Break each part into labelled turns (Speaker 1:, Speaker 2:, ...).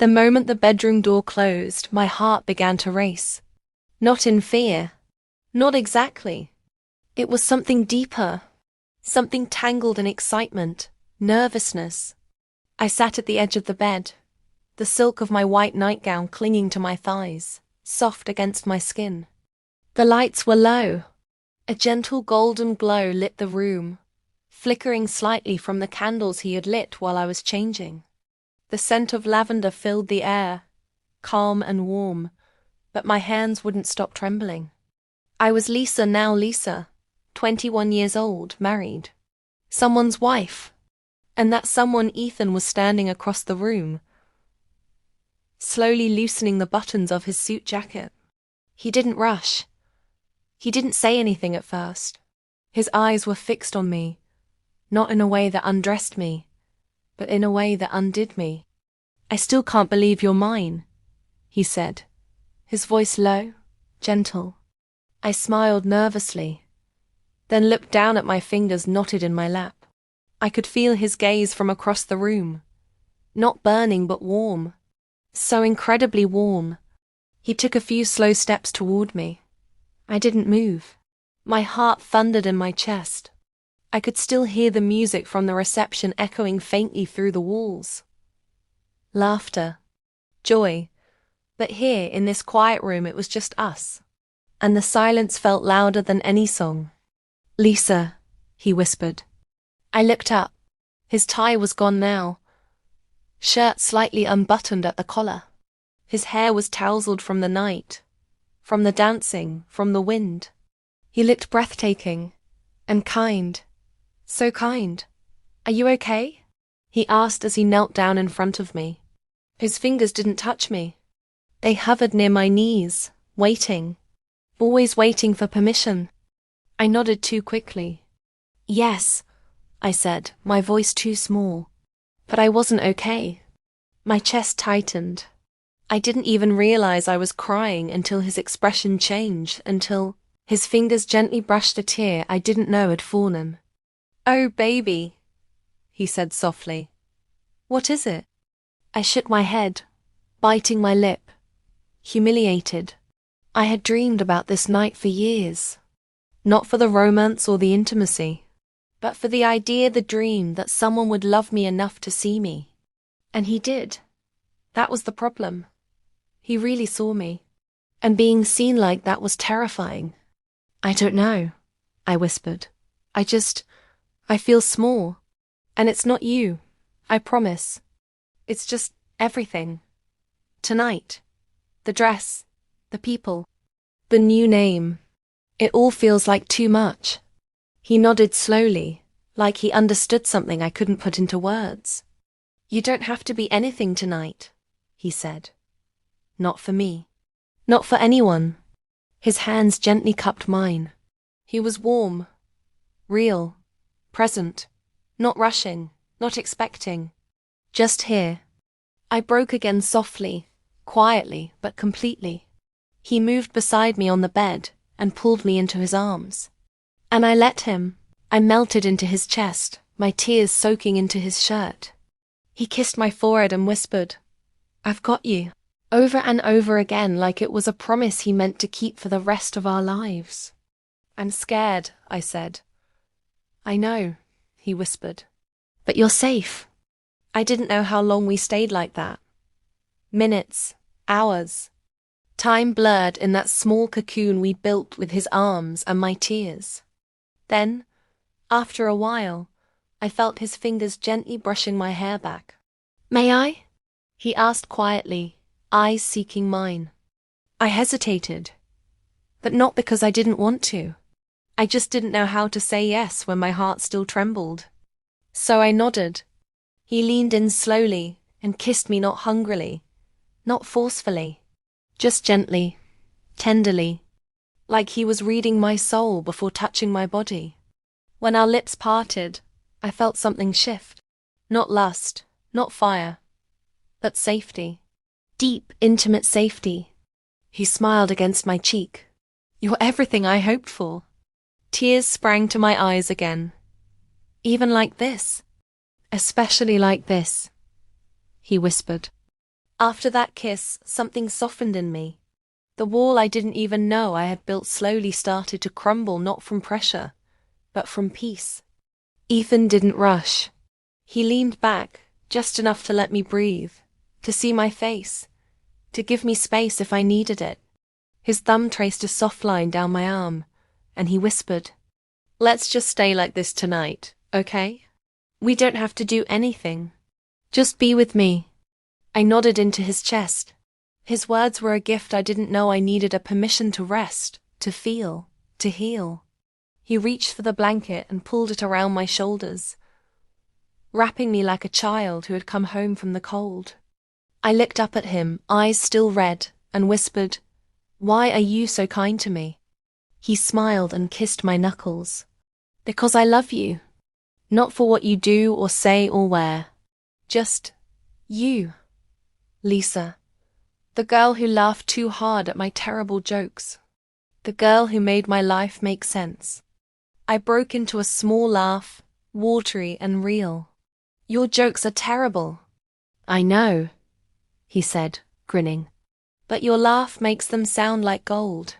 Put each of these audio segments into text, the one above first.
Speaker 1: The moment the bedroom door closed, my heart began to race. Not in fear. Not exactly. It was something deeper. Something tangled in excitement, nervousness. I sat at the edge of the bed, the silk of my white nightgown clinging to my thighs, soft against my skin. The lights were low. A gentle golden glow lit the room, flickering slightly from the candles he had lit while I was changing. The scent of lavender filled the air, calm and warm, but my hands wouldn't stop trembling. I was Lisa, now Lisa, 21 years old, married. Someone's wife. And that someone, Ethan, was standing across the room, slowly loosening the buttons of his suit jacket. He didn't rush. He didn't say anything at first. His eyes were fixed on me, not in a way that undressed me, but in a way that undid me. "I still can't believe you're mine," he said, his voice low, gentle. I smiled nervously, then looked down at my fingers knotted in my lap. I could feel his gaze from across the room. Not burning, but warm. So incredibly warm. He took a few slow steps toward me. I didn't move. My heart thundered in my chest. I could still hear the music from the reception echoing faintly through the walls. Laughter. Joy. But here, in this quiet room, it was just us. And the silence felt louder than any song. "Lisa," he whispered. I looked up. His tie was gone now. Shirt slightly unbuttoned at the collar. His hair was tousled from the night, from the dancing, from the wind. He looked breathtaking and kind. So kind. "Are you okay?" he asked as he knelt down in front of me. His fingers didn't touch me. They hovered near my knees, waiting, always waiting for permission. I nodded too quickly. "Yes," I said, my voice too small. But I wasn't okay. My chest tightened. I didn't even realize I was crying until his expression changed, until his fingers gently brushed a tear I didn't know had fallen. "Oh, baby," he said softly. "What is it?" I shook my head, biting my lip, humiliated. I had dreamed about this night for years. Not for the romance or the intimacy, but for the idea, the dream, that someone would love me enough to see me. And he did. That was the problem. He really saw me. And being seen like that was terrifying. "I don't know," I whispered. I feel small. And it's not you, I promise. It's just everything. Tonight. The dress. The people. The new name. It all feels like too much." He nodded slowly, like he understood something I couldn't put into words. "You don't have to be anything tonight," he said. "Not for me. Not for anyone." His hands gently cupped mine. He was warm, real, present, not rushing, not expecting. Just here. I broke again softly, quietly, but completely. He moved beside me on the bed and pulled me into his arms. And I let him. I melted into his chest, my tears soaking into his shirt. He kissed my forehead and whispered, "I've got you," over and over again, like it was a promise he meant to keep for the rest of our lives. "I'm scared," I said. "I know," he whispered. "But you're safe." I didn't know how long we stayed like that. Minutes, hours. Time blurred in that small cocoon we built with his arms and my tears. Then, after a while, I felt his fingers gently brushing my hair back. "May I?" he asked quietly, eyes seeking mine. I hesitated, but not because I didn't want to. I just didn't know how to say yes when my heart still trembled. So I nodded. He leaned in slowly and kissed me, not hungrily, not forcefully, just gently, tenderly, like he was reading my soul before touching my body. When our lips parted, I felt something shift. Not lust, not fire, but safety. Deep, intimate safety. He smiled against my cheek. "You're everything I hoped for." Tears sprang to my eyes again. "Even like this?" "Especially like this," he whispered. After that kiss, something softened in me. The wall I didn't even know I had built slowly started to crumble, not from pressure, but from peace. Ethan didn't rush. He leaned back, just enough to let me breathe, to see my face, to give me space if I needed it. His thumb traced a soft line down my arm, and he whispered, "Let's just stay like this tonight, okay? We don't have to do anything. Just be with me." I nodded into his chest. His words were a gift I didn't know I needed, a permission to rest, to feel, to heal. He reached for the blanket and pulled it around my shoulders, wrapping me like a child who had come home from the cold. I looked up at him, eyes still red, and whispered, "Why are you so kind to me?" He smiled and kissed my knuckles. "Because I love you. Not for what you do or say or wear. Just you. Lisa. The girl who laughed too hard at my terrible jokes. The girl who made my life make sense." I broke into a small laugh, watery and real. "Your jokes are terrible." "I know," he said, grinning. "But your laugh makes them sound like gold."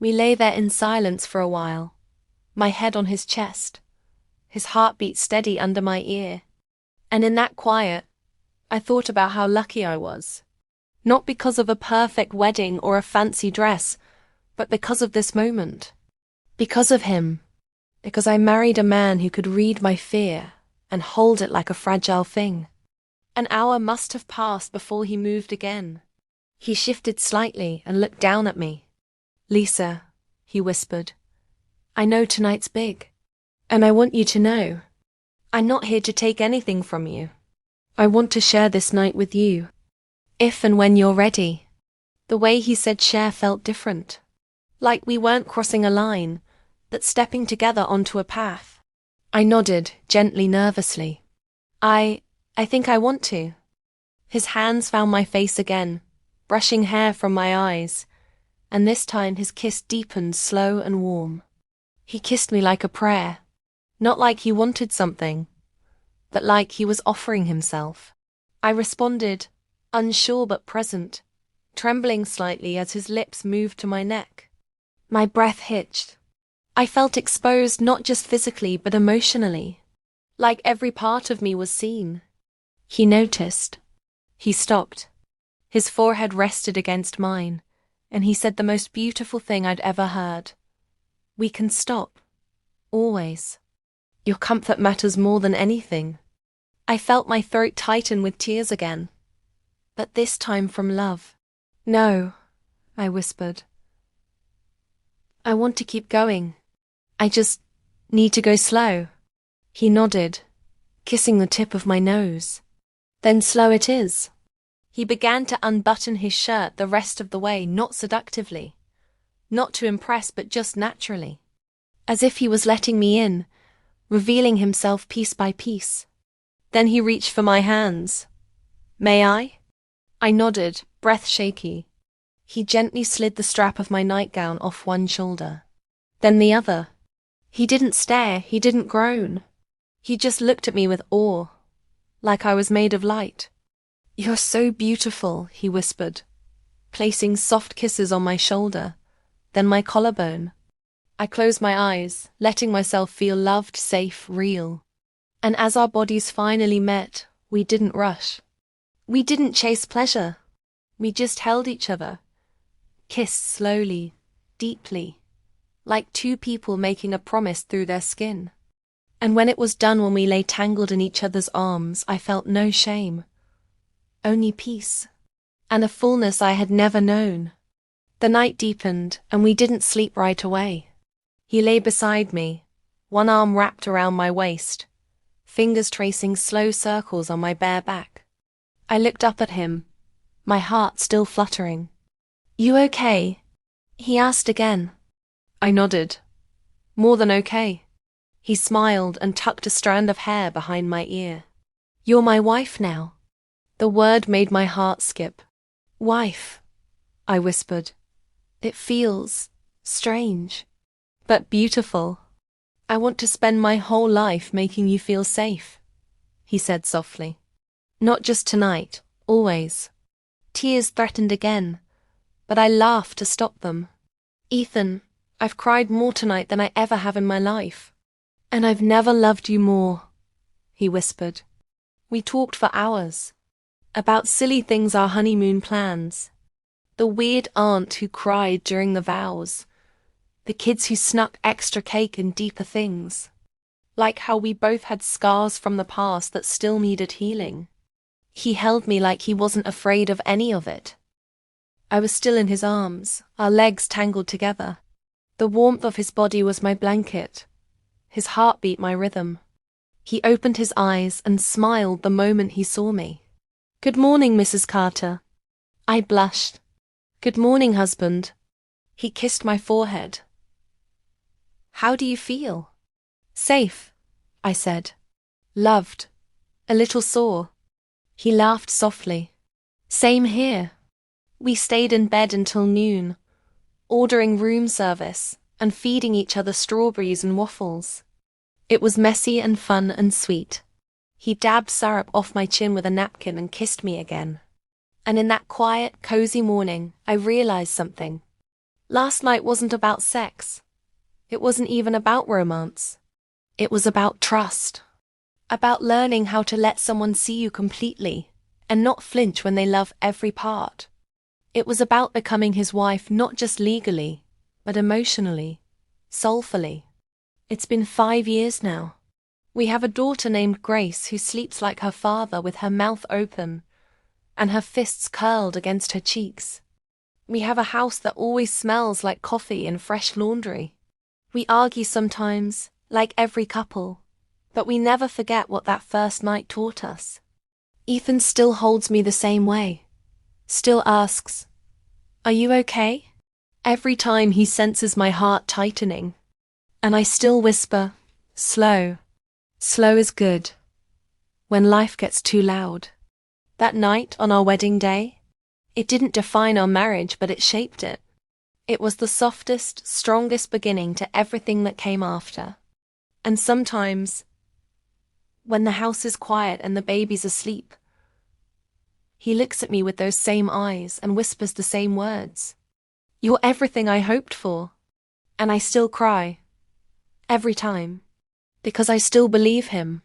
Speaker 1: We lay there in silence for a while, my head on his chest, his heartbeat steady under my ear. And in that quiet, I thought about how lucky I was. Not because of a perfect wedding or a fancy dress, but because of this moment. Because of him. Because I married a man who could read my fear and hold it like a fragile thing. An hour must have passed before he moved again. He shifted slightly and looked down at me. "Lisa," he whispered, "I know tonight's big, and I want you to know. I'm not here to take anything from you. I want to share this night with you. If and when you're ready." The way he said share felt different. Like we weren't crossing a line, but stepping together onto a path. I nodded, gently, nervously. I think I want to." His hands found my face again, brushing hair from my eyes, and this time his kiss deepened, slow and warm. He kissed me like a prayer, not like he wanted something, but like he was offering himself. I responded, unsure but present, trembling slightly as his lips moved to my neck. My breath hitched. I felt exposed not just physically but emotionally, like every part of me was seen. He noticed. He stopped. His forehead rested against mine, and he said the most beautiful thing I'd ever heard. "We can stop. Always. Your comfort matters more than anything." I felt my throat tighten with tears again, but this time from love. "No," I whispered. "I want to keep going. I just need to go slow." He nodded, kissing the tip of my nose. "Then slow it is." He began to unbutton his shirt the rest of the way, not seductively, not to impress but just naturally, as if he was letting me in, revealing himself piece by piece. Then he reached for my hands. "May I?" I nodded, breath shaky. He gently slid the strap of my nightgown off one shoulder, then the other. He didn't stare, he didn't groan. He just looked at me with awe, like I was made of light. "You're so beautiful," he whispered, placing soft kisses on my shoulder, then my collarbone. I closed my eyes, letting myself feel loved, safe, real. And as our bodies finally met, we didn't rush. We didn't chase pleasure. We just held each other, kissed slowly, deeply, like two people making a promise through their skin. And when it was done, when we lay tangled in each other's arms, I felt no shame, only peace, and a fullness I had never known. The night deepened, and we didn't sleep right away. He lay beside me, one arm wrapped around my waist, fingers tracing slow circles on my bare back. I looked up at him, my heart still fluttering. "You okay?" he asked again. I nodded. "More than okay." He smiled and tucked a strand of hair behind my ear. "You're my wife now." The word made my heart skip. "Wife," I whispered. "It feels strange, but beautiful. I want to spend my whole life making you feel safe," he said softly. "Not just tonight, always." Tears threatened again, but I laughed to stop them. Ethan, I've cried more tonight than I ever have in my life. And I've never loved you more, he whispered. We talked for hours. About silly things, our honeymoon plans. The weird aunt who cried during the vows. The kids who snuck extra cake and deeper things. Like how we both had scars from the past that still needed healing. He held me like he wasn't afraid of any of it. I was still in his arms, our legs tangled together. The warmth of his body was my blanket, his heartbeat my rhythm. He opened his eyes and smiled the moment he saw me. Good morning, Mrs. Carter. I blushed. Good morning, husband. He kissed my forehead. How do you feel? Safe, I said. Loved. A little sore. He laughed softly. Same here. We stayed in bed until noon, ordering room service and feeding each other strawberries and waffles. It was messy and fun and sweet. He dabbed syrup off my chin with a napkin and kissed me again. And in that quiet, cozy morning, I realized something. Last night wasn't about sex. It wasn't even about romance. It was about trust. About learning how to let someone see you completely and not flinch when they love every part. It was about becoming his wife not just legally, but emotionally, soulfully. It's been 5 years now. We have a daughter named Grace who sleeps like her father with her mouth open and her fists curled against her cheeks. We have a house that always smells like coffee and fresh laundry. We argue sometimes, like every couple, but we never forget what that first night taught us. Ethan still holds me the same way. Still asks, "Are you okay?" Every time he senses my heart tightening. And I still whisper, slow. Slow is good. When life gets too loud. That night on our wedding day, it didn't define our marriage, but it shaped it. It was the softest, strongest beginning to everything that came after. And sometimes, when the house is quiet and the baby's asleep, he looks at me with those same eyes and whispers the same words. You're everything I hoped for. And I still cry. Every time. Because I still believe him.